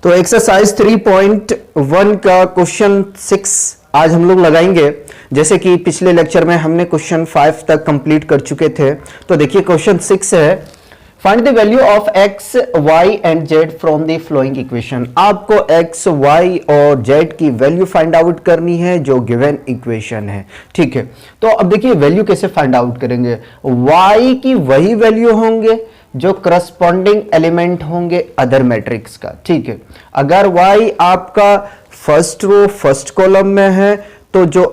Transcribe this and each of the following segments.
तो एक्सरसाइज 3.1 का क्वेश्चन 6 आज हम लोग लगाएंगे। जैसे कि पिछले लेक्चर में हमने क्वेश्चन 5 तक कंप्लीट कर चुके थे। तो देखिए क्वेश्चन 6 है, find the value of x y and z from the following equation. आपको एक्स वाई और जेड की वैल्यू फाइंड आउट करनी है जो गिवन इक्वेशन है। ठीक है, तो अब देखिए वैल्यू कैसे फाइंड आउट करेंगे। वाई की वही वैल्यू होंगे जो करस्पॉन्डिंग एलिमेंट होंगे अदर मैट्रिक्स का। ठीक है, अगर y आपका फर्स्ट रो फर्स्ट कॉलम में है तो जो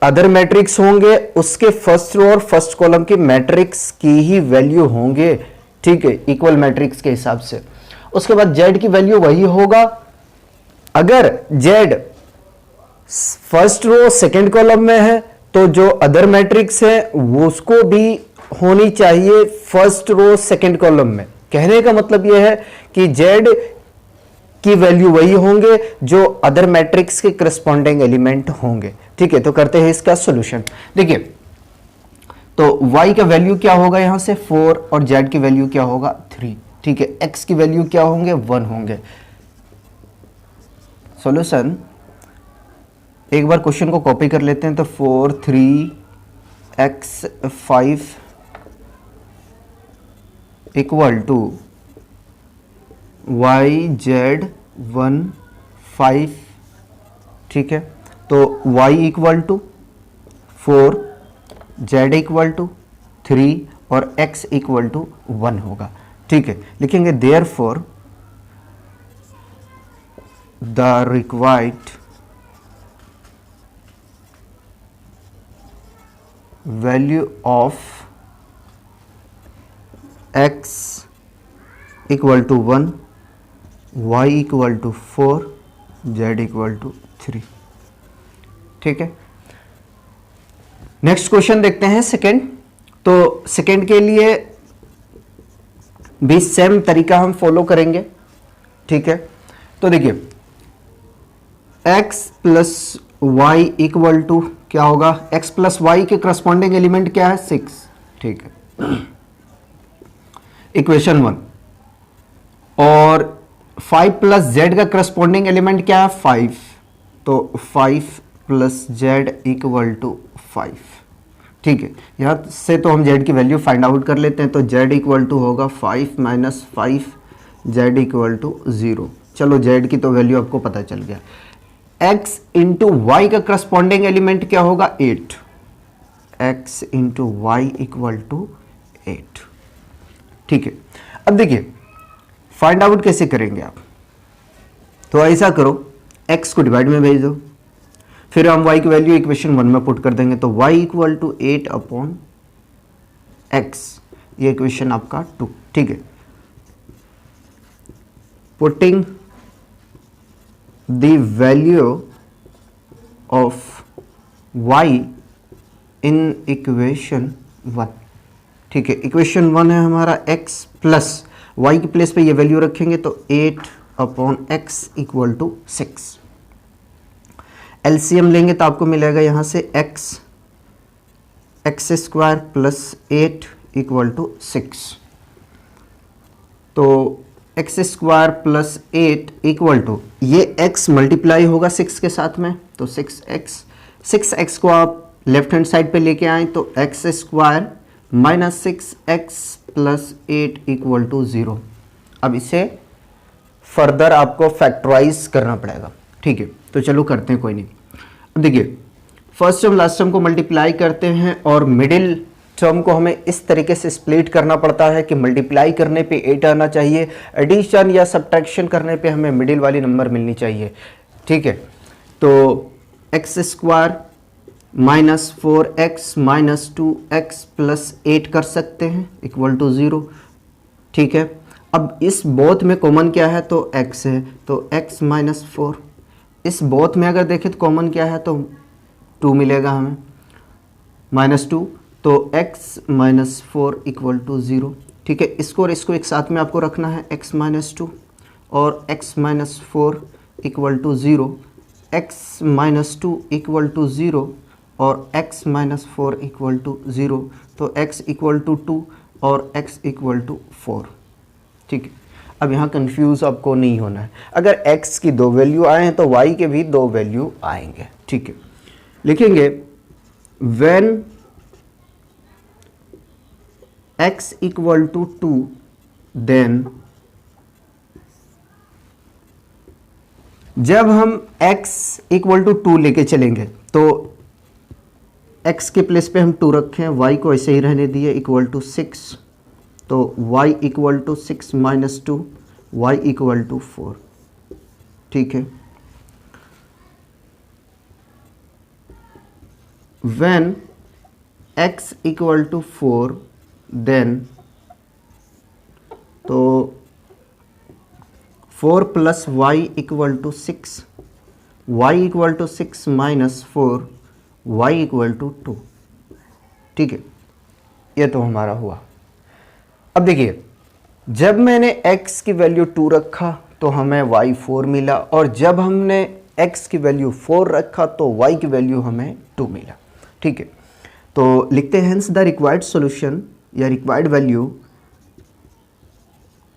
अदर मैट्रिक्स होंगे उसके फर्स्ट रो और फर्स्ट कॉलम की मैट्रिक्स की ही वैल्यू होंगे। ठीक है, इक्वल मैट्रिक्स के हिसाब से। उसके बाद z की वैल्यू वही होगा। अगर z first row second column में है तो जो अदर मैट्रिक्स है वो उसको भी होनी चाहिए फर्स्ट रो सेकंड कॉलम में। कहने का मतलब यह है कि z की वैल्यू वही होंगे जो अदर मैट्रिक्स के करस्पॉन्डिंग एलिमेंट होंगे। ठीक है, तो करते हैं इसका सॉल्यूशन। देखिए तो y का वैल्यू क्या होगा यहां से 4 और z की वैल्यू क्या होगा 3। ठीक है, x की वैल्यू क्या होंगे 1 होंगे। सॉल्यूशन एक बार क्वेश्चन को कॉपी कर लेते हैं। तो 4 3 x 5 equal to y z 1 5। ठीक है, तो y equal to 4, z equal to 3 और x इक्वल टू 1 होगा। ठीक है, लिखेंगे therefore the required value of x equal to 1, y equal to 4, z equal to 3। ठीक है, नेक्स्ट क्वेश्चन देखते हैं सेकंड। तो सेकंड के लिए भी सेम तरीका हम फॉलो करेंगे। ठीक है, तो देखिए x plus y equal to क्या होगा, x प्लस वाई के करस्पॉन्डिंग एलिमेंट क्या है 6। ठीक है, इक्वेशन 1। और 5 प्लस जेड का करस्पॉन्डिंग एलिमेंट क्या है 5, तो 5 प्लस जेड इक्वल टू 5। ठीक है, यहां से तो हम जेड की वैल्यू फाइंड आउट कर लेते हैं। तो जेड इक्वल टू होगा 5 माइनस 5, जेड इक्वल टू 0। चलो जेड की तो वैल्यू आपको पता चल गया। x इंटू वाई का करस्पॉन्डिंग एलिमेंट क्या होगा 8, x into y equal to 8। ठीक है, अब देखिए फाइंड आउट कैसे करेंगे आप। तो ऐसा करो, x को डिवाइड में भेज दो, फिर हम y की वैल्यू इक्वेशन 1 में पुट कर देंगे। तो y equal to 8 upon x, ये इक्वेशन आपका 2। ठीक है, putting the value of y in equation 1। ठीक है, इक्वेशन 1 है हमारा x प्लस वाई की प्लेस पे ये वैल्यू रखेंगे तो 8 upon x equal to 6। LCM लेंगे तो आपको मिलेगा यहां से x square plus 8 equal to 6। तो x square plus 8 equal to ये x मल्टीप्लाई होगा 6 के साथ में, तो 6x को आप लेफ्ट हैंड साइड पे लेके आए तो x square minus 6x plus 8 equal to 0। अब इसे फर्दर आपको फैक्टराइज करना पड़ेगा। ठीक है, तो चलो करते हैं, कोई नहीं। अब देखिए फर्स्ट टर्म लास्ट टर्म को मल्टीप्लाई करते हैं और मिडिल टर्म को हमें इस तरीके से स्प्लिट करना पड़ता है कि मल्टीप्लाई करने पे 8 आना चाहिए, एडिशन या सब्ट्रैक्शन करने पे हमें मिडिल वाली नंबर मिलनी चाहिए। ठीक है, तो x square minus 4x minus 2x plus 8 कर सकते हैं इक्वल टू 0। ठीक है, अब इस बोथ में कॉमन क्या है तो x है, तो x माइनस 4। इस बोथ में अगर देखें तो कॉमन क्या है तो 2 मिलेगा हमें, माइनस 2, तो x माइनस 4 इक्वल टू 0। ठीक है, इसको और इसको एक साथ में आपको रखना है, x माइनस 2 और x minus 4 equal to 0, x minus 2 equal to 0 और x माइनस 4 इक्वल टू 0, तो x इक्वल टू 2 और x इक्वल टू 4। ठीक है, अब यहाँ कंफ्यूज आपको नहीं होना है, अगर x की 2 वैल्यू आए हैं तो y के भी 2 वैल्यू आएंगे। ठीक है, लिखेंगे when x equal to 2 then, जब हम x इक्वल टू 2 लेके चलेंगे तो x के प्लेस पे हम 2 रखें, y को ऐसे ही रहने दिए इक्वल टू 6, तो y equal to 6 minus 2, y equal to 4। ठीक है, when x equal to 4 then, तो 4 plus y equal to 6, y equal to 6 minus 4, y equal to 2। ठीक है, ये तो हमारा हुआ। अब देखिए, जब मैंने x की वैल्यू 2 रखा तो हमें y 4 मिला, और जब हमने x की वैल्यू 4 रखा तो y की वैल्यू हमें 2 मिला। ठीक है, तो लिखते हैं हेंस द रिक्वायर्ड सॉल्यूशन या required value,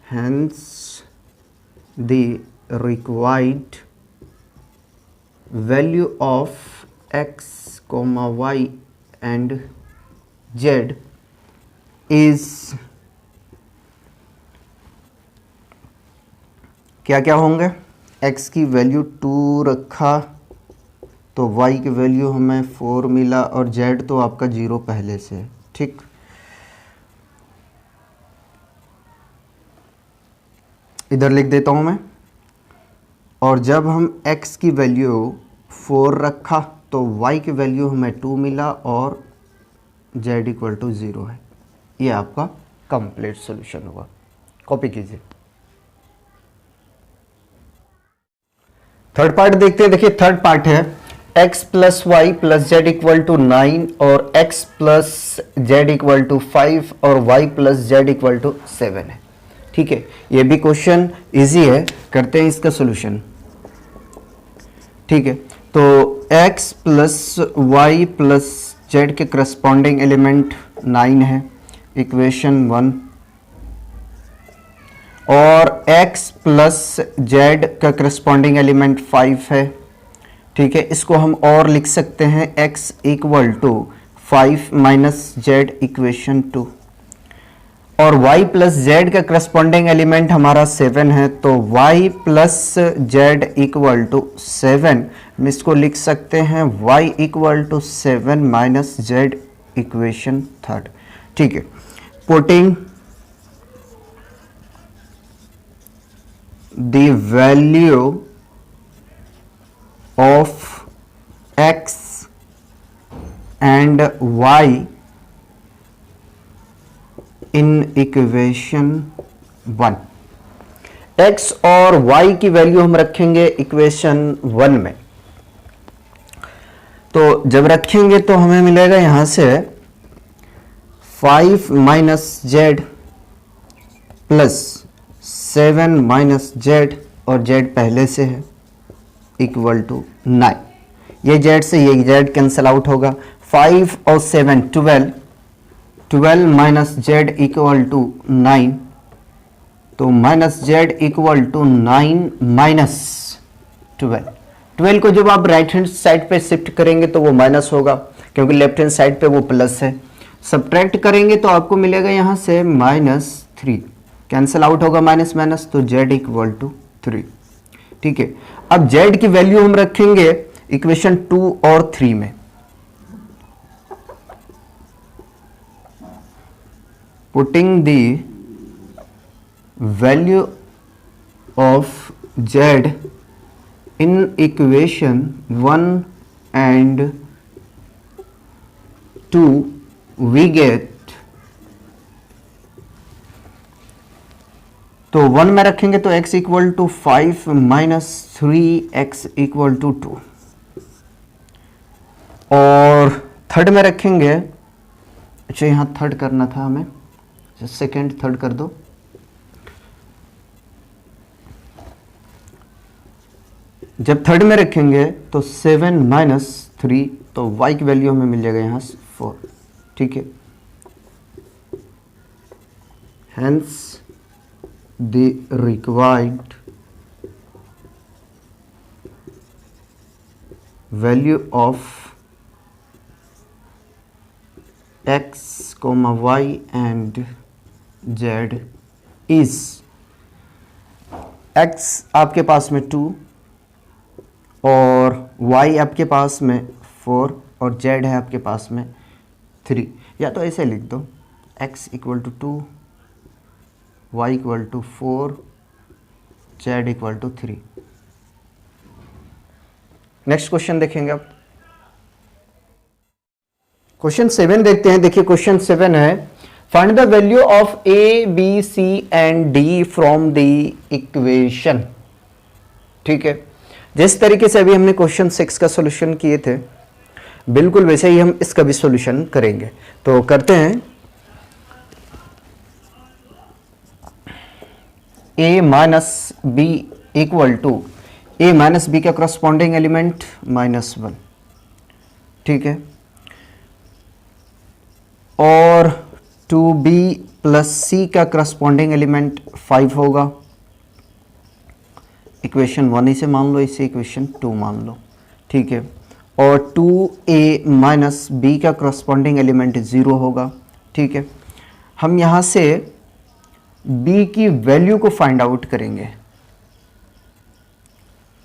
hence the required value of x, y and z is, क्या क्या होंगे, x की वैल्यू 2 रखा तो y की वैल्यू हमें 4 मिला, और z तो आपका 0 पहले से है। ठीक, इधर लिख देता हूँ मैं, और जब हम x की वैल्यू 4 रखा तो y की वैल्यू हमें 2 मिला, और z इक्वल टू 0 है। ये आपका कंप्लीट सॉल्यूशन हुआ। कॉपी कीजिए। थर्ड पार्ट देखते हैं। देखिए, थर्ड पार्ट है x plus y plus z equal to 9 और x plus z equal to 5 और y plus z equal to 7 है। ठीक है, ये भी क्वेश्चन इजी है, करते हैं इसका सॉल्यूशन। ठीक है, तो x plus y plus z के करस्पॉन्डिंग एलिमेंट 9 है, इक्वेशन 1, और x प्लस जेड का करस्पॉन्डिंग एलिमेंट 5 है। ठीक है, इसको हम और लिख सकते हैं x equal to 5 minus z equation 2, और y प्लस जेड का करस्पॉन्डिंग एलिमेंट हमारा 7 है, तो y plus z equal to 7, हम इसको लिख सकते हैं y equal to 7 minus z equation 3। ठीक है, putting the value of x and y in equation 1, x और y की वैल्यू हम रखेंगे इक्वेशन 1 में। तो जब रखेंगे तो हमें मिलेगा यहां से 5 minus Z plus 7 minus Z, और z पहले से है, इक्वल टू 9। ये z से ये z कैंसल आउट होगा, 5 और 7 12 माइनस जेड इक्वल टू 9, तो minus z equal to 9 minus 12 को जब आप राइट हैंड साइड पे शिफ्ट करेंगे तो वो माइनस होगा, क्योंकि लेफ्ट हैंड साइड पे वो प्लस है। सब्ट्रैक्ट करेंगे तो आपको मिलेगा यहाँ से -3, कैंसल आउट होगा माइनस माइनस, तो जेड इक्वल टू 3। ठीक है, अब जेड की वैल्यू हम रखेंगे इक्वेशन 2 और 3 में। Putting the value of z in equation 1 and 2, we get, तो 1 में रखेंगे तो x equal to 5 minus 3x equal to 2, और थर्ड में रखेंगे, अच्छा यहाँ थर्ड करना था हमें, सेकेंड थर्ड कर दो, जब थर्ड में रखेंगे तो 7 माइनस 3, तो y की वैल्यू हमें मिल जाएगा यहाँ 4। ठीक है, hence the required value of x, y and z is x आपके पास में 2 और y आपके पास में 4 और z है आपके पास में 3, या तो ऐसे लिख दो x equal to 2, y equal to 4, z equal to 3। Next question देखेंगे अब। क्वेश्चन 7 देखते हैं। देखिए क्वेश्चन 7 है, find the value of a b c and d from the equation. ठीक है, जिस तरीके से अभी हमने क्वेश्चन 6 का सॉल्यूशन किए थे बिल्कुल वैसे ही हम इसका भी सॉल्यूशन करेंगे। तो करते हैं। a minus b equal to a minus b का करस्पॉन्डिंग एलिमेंट -1, ठीक है, और 2b प्लस c का करस्पॉन्डिंग एलिमेंट 5 होगा। इक्वेशन 1 इसे मान लो, इसे इक्वेशन 2 मान लो, ठीक है, और 2a माइनस बी का करस्पॉन्डिंग एलिमेंट 0 होगा। ठीक है, हम यहाँ से b की वैल्यू को फाइंड आउट करेंगे।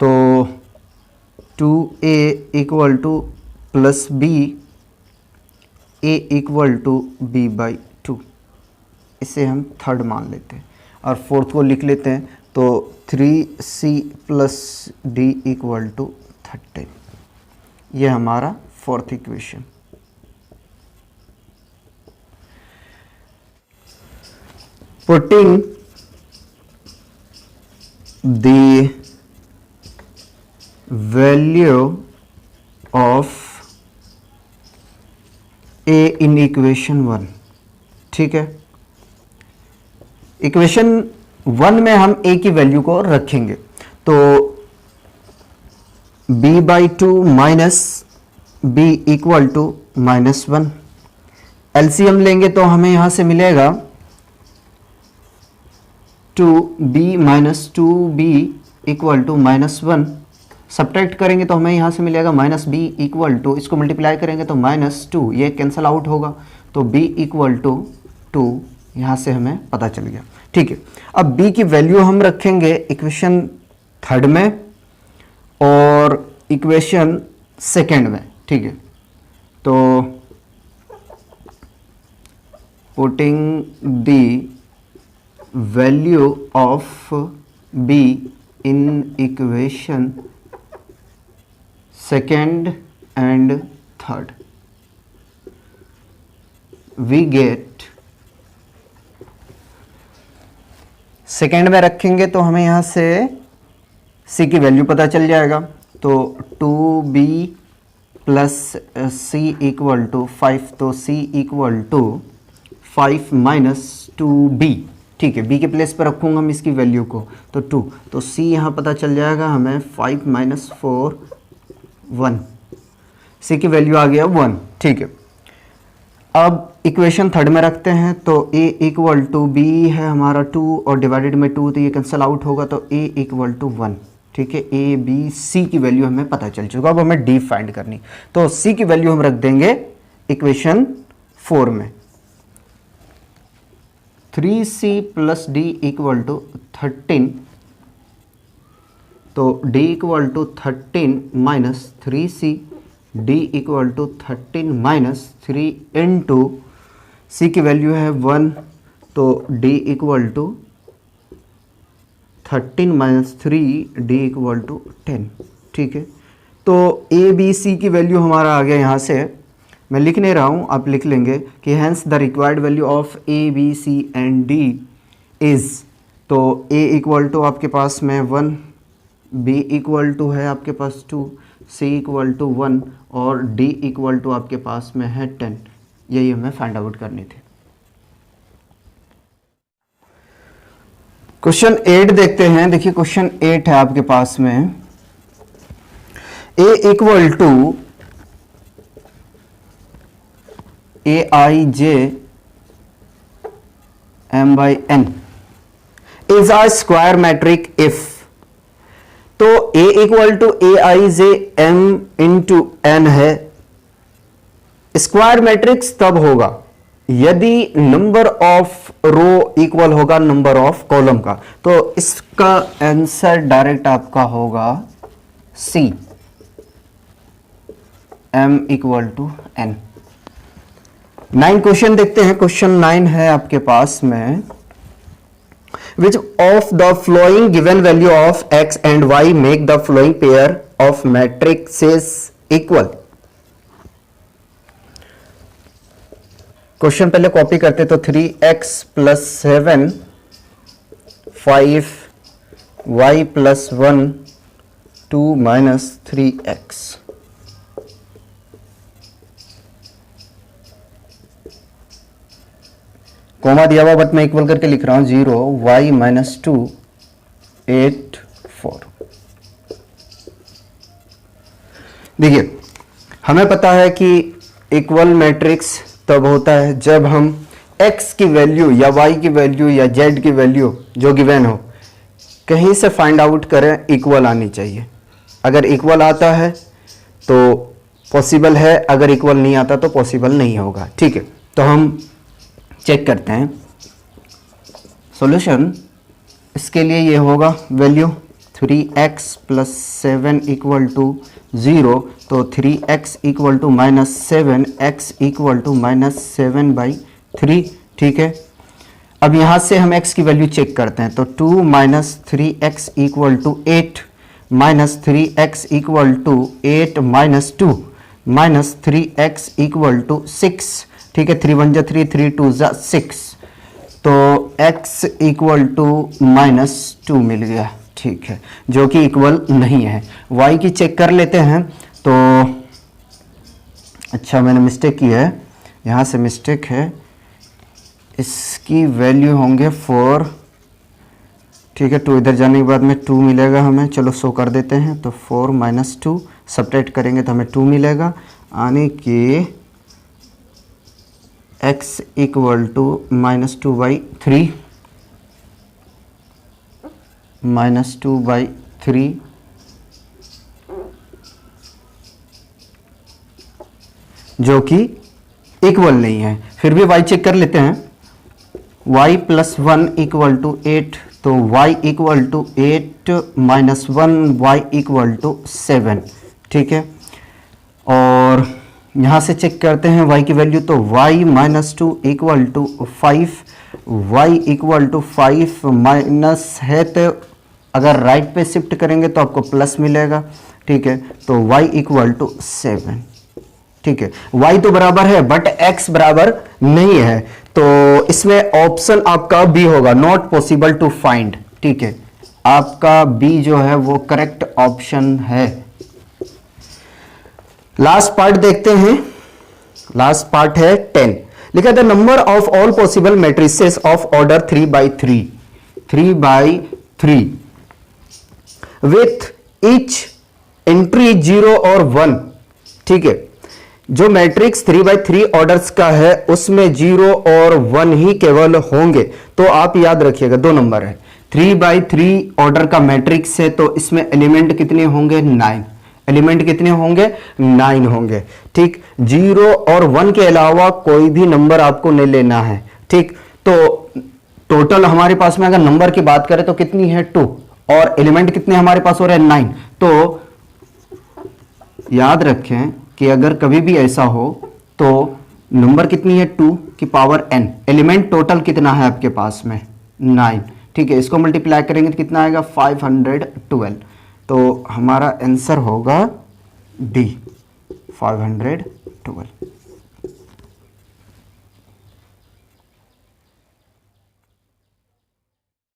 तो 2a equal to plus b, a equal to b by 2, इसे हम थर्ड मान लेते हैं और फोर्थ को लिख लेते हैं। तो 3c plus d equal to 13, ये हमारा fourth equation. Putting the value of a in equation 1, ठीक है, इक्वेशन 1 में हम a की वैल्यू को रखेंगे। तो b by 2 minus b equal to -1, LCM लेंगे तो हमें यहां से मिलेगा 2b minus 2b equal to -1, subtract करेंगे तो हमें यहाँ से मिलेगा -b इक्वल टू, इसको मल्टीप्लाई करेंगे तो -2, ये कैंसल आउट होगा, तो b इक्वल टू 2 यहाँ से हमें पता चल गया। ठीक है, अब b की वैल्यू हम रखेंगे इक्वेशन 3 में और इक्वेशन 2 में। ठीक है, तो putting the value of b in equation 2 and 3, we get, second में रखेंगे तो हमें यहां से c की वैल्यू पता चल जाएगा। तो 2b plus c equal to 5, तो c equal to 5 minus 2b। ठीक है, b के प्लेस पर रखूंगा हम इसकी वैल्यू को, तो 2, तो c यहाँ पता चल जाएगा हमें 5 माइनस 4 1, c की वैल्यू आ गया 1। ठीक है, अब इक्वेशन 3 में रखते हैं तो a इक्वल टू b है हमारा 2 और डिवाइडेड में 2, तो ये कैंसल आउट होगा, तो a इक्वल टू 1। ठीक है, a b c की वैल्यू हमें पता चल चुका। अब हमें d फाइंड करनी, तो c की वैल्यू हम रख देंगे इक्वेशन 4 में। 3c plus d equal to 13, तो d equal to 13 minus 3c, d equal to 13 minus 3 into c की वैल्यू है 1, तो d equal to 13 minus 3, d equal to 10। ठीक है, तो a b c की वैल्यू हमारा आ गया। यहाँ से मैं लिख नहीं रहा हूँ, आप लिख लेंगे कि hence the required value of a b c and d is, तो a इक्वल टू आपके पास में 1, b इक्वल टू है आपके पास 2, c इक्वल टू 1 और d इक्वल टू आपके पास में है 10। यही हमें फाइंड आउट करनी थी। क्वेश्चन 8 देखते हैं। देखिए क्वेश्चन 8 है आपके पास में, a equal to aij m by n, is a square matrix if, तो A equal to AIJM into N है। स्क्वायर मैट्रिक्स तब होगा यदि नंबर ऑफ रो इक्वल होगा नंबर ऑफ कॉलम का। तो इसका आंसर डायरेक्ट आपका होगा C, M equal to N। 9 question देखते हैं। क्वेश्चन 9 है आपके पास में, which of the following given value of x and y make the following pair of matrices equal। Question पहले कॉपी करते तो 3x plus 7 5y plus 1 2 minus 3x। Comma दिया हुआ बट मैं इक्वल करके लिख रहा हूं 0 y माइनस 2 8 4। देखिए हमें पता है कि इक्वल मैट्रिक्स तब होता है जब हम x की वैल्यू या y की वैल्यू या z की वैल्यू जो गिवन हो कहीं से फाइंड आउट करें, इक्वल आनी चाहिए। अगर इक्वल आता है तो पॉसिबल है, अगर इक्वल नहीं आता तो पॉसिबल नहीं होगा। ठीक है, तो हम चेक करते हैं सॉल्यूशन। इसके लिए ये होगा value 3x plus 7 equal to 0, तो 3x equal to minus 7, x equal to minus 7/3। ठीक है, अब यहाँ से हम x की वैल्यू चेक करते हैं, तो 2 minus 3x equal to 8 minus 3x equal to 8 minus 2 minus 3x equal to 6। ठीक है, 3 1 जा 3 3 2 जा 6, तो x इक्वल टू माइनस 2 मिल गया। ठीक है, जो कि इक्वल नहीं है। y की चेक कर लेते हैं, तो अच्छा मैंने मिस्टेक की है, यहाँ से मिस्टेक है, इसकी वैल्यू होंगे 4। ठीक है, 2 इधर जाने के बाद में 2 मिलेगा हमें, चलो शो कर देते हैं। तो 4 माइनस 2 सब्ट्रैक्ट करेंगे तो हमें 2 मिलेगा, आने के x equal to minus 2/3 minus 2/3 जो कि इक्वल नहीं है। फिर भी y चेक कर लेते हैं, y प्लस 1 इक्वल टू 8, तो y equal to 8 minus 1 y equal to 7। ठीक है, और यहाँ से चेक करते हैं y की वैल्यू, तो y minus 2 equal to 5, y equal to 5 minus है, तो अगर राइट पे शिफ्ट करेंगे तो आपको प्लस मिलेगा। ठीक है, तो y इक्वल टू 7। ठीक है, y तो बराबर है बट x बराबर नहीं है, तो इसमें ऑप्शन आपका बी होगा, नॉट पॉसिबल टू फाइंड। ठीक है, आपका बी जो है वो करेक्ट ऑप्शन है। लास्ट पार्ट देखते हैं, लास्ट पार्ट है 10। लिखा the number of all possible matrices of order 3/3 with each entry 0 और 1। ठीक है, जो मैट्रिक्स 3/3 ऑर्डर्स का है उसमें 0 और 1 ही केवल होंगे। तो आप याद रखिएगा 2 नंबर है, 3/3 ऑर्डर का मैट्रिक्स है, तो इसमें एलिमेंट कितने होंगे? 9। एलिमेंट कितने होंगे? 9 होंगे। ठीक, 0 और 1 के अलावा कोई भी नंबर आपको नहीं लेना है। ठीक, तो टोटल हमारे पास में अगर नंबर की बात करें तो कितनी है? 2, और एलिमेंट कितने हमारे पास हो रहे हैं? 9। तो याद रखें कि अगर कभी भी ऐसा हो तो नंबर कितनी है? 2 की पावर n। एलिमेंट टोटल कितना है आपके पास में? 9। ठीक है, इसको मल्टीप्लाई करेंगे तो कितना आएगा? 512। तो हमारा आंसर होगा डी, 512।